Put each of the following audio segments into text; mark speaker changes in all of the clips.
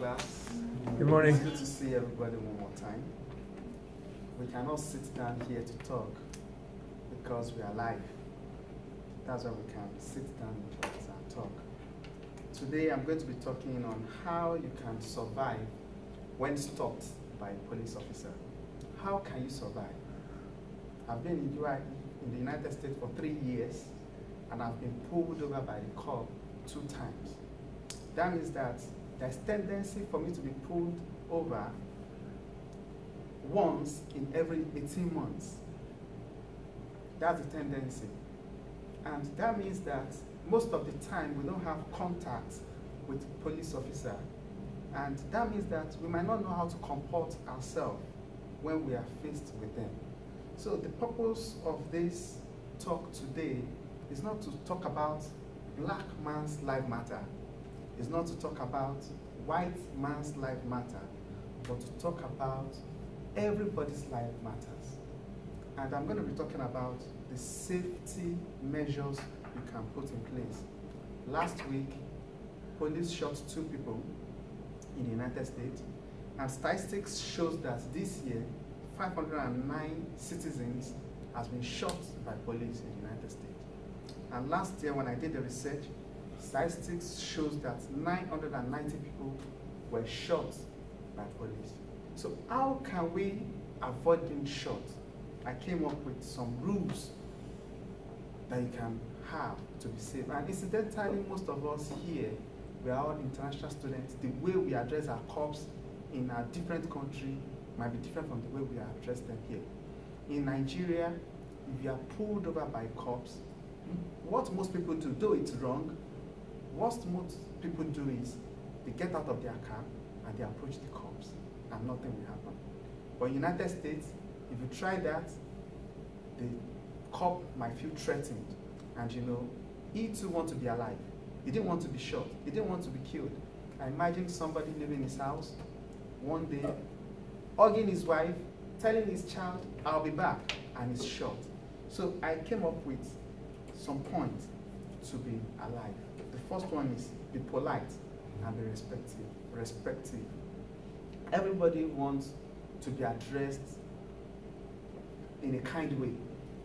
Speaker 1: class.
Speaker 2: Good morning.
Speaker 1: It's good to see everybody one more time. We cannot sit down here to talk because we are live. That's why we can sit down in class and talk. Today I'm going to be talking on how you can survive when stopped by a police officer. How can you survive? I've been in the United States for 3 years, and I've been pulled over by the cop 2 times. That means that there's tendency for me to be pulled over once in every 18 months. That's the tendency. And that means that most of the time we don't have contact with police officer. And that means that we might not know how to comport ourselves when we are faced with them. So the purpose of this talk today is not to talk about black man's life matter. It's not to talk about white man's life matter, but to talk about everybody's life matters. And I'm going to be talking about the safety measures you can put in place. Last week, police shot 2 people in the United States, and statistics shows that this year, 509 citizens has been shot by police in the United States. And last year, when I did the research, statistics shows that 990 people were shot by police. So how can we avoid being shot? I came up with some rules that you can have to be safe. And incidentally, most of us here, we are all international students. The way we address our cops in a different country might be different from the way we address them here. In Nigeria, if you are pulled over by cops, what most people do, though it's wrong, what most people do is they get out of their car and they approach the cops and nothing will happen. But in the United States, if you try that, the cop might feel threatened, and you know, he too wants to be alive. He didn't want to be shot. He didn't want to be killed. I imagine somebody living in his house one day, hugging his wife, telling his child, I'll be back, and he's shot. So I came up with some points to be alive. The first one is be polite and be respectful. Everybody wants to be addressed in a kind way.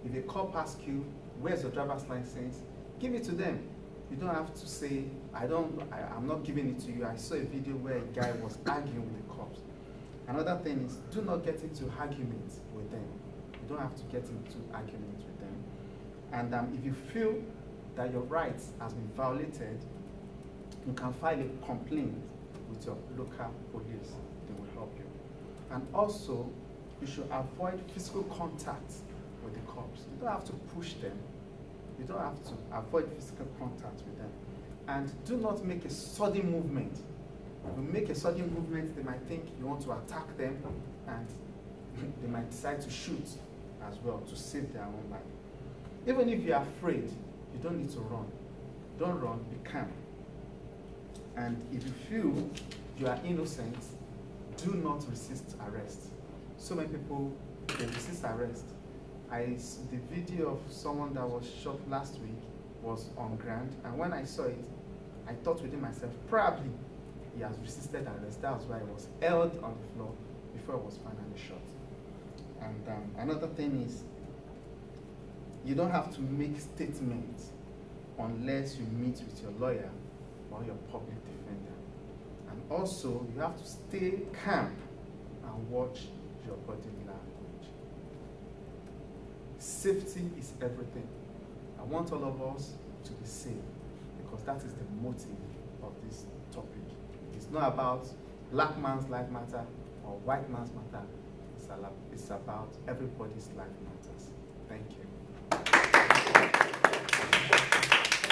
Speaker 1: If a cop asks you, where's your driver's license? Give it to them. You don't have to say, I'm not giving it to you. I saw a video where a guy was arguing with the cops. Another thing is, do not get into arguments with them. You don't have to get into arguments with them. And if you feel that your rights has been violated, you can file a complaint with your local police. They will help you. And also, you should avoid physical contact with the cops. You don't have to push them. You don't have to avoid physical contact with them. And do not make a sudden movement. If you make a sudden movement, they might think you want to attack them, and they might decide to shoot as well to save their own life. Even if you're afraid, you don't need to run. Don't run, be calm. And if you feel you are innocent, do not resist arrest. So many people, they resist arrest. The video of someone that was shot last week was on ground, and when I saw it, I thought within myself, probably he has resisted arrest. That was why he was held on the floor before he was finally shot. And another thing is, you don't have to make statements unless you meet with your lawyer or your public defender. And also, you have to stay calm and watch your body language. Safety is everything. I want all of us to be safe, because that is the motive of this topic. It's not about black man's life matter or white man's matter. It's about everybody's life matters. Thank you.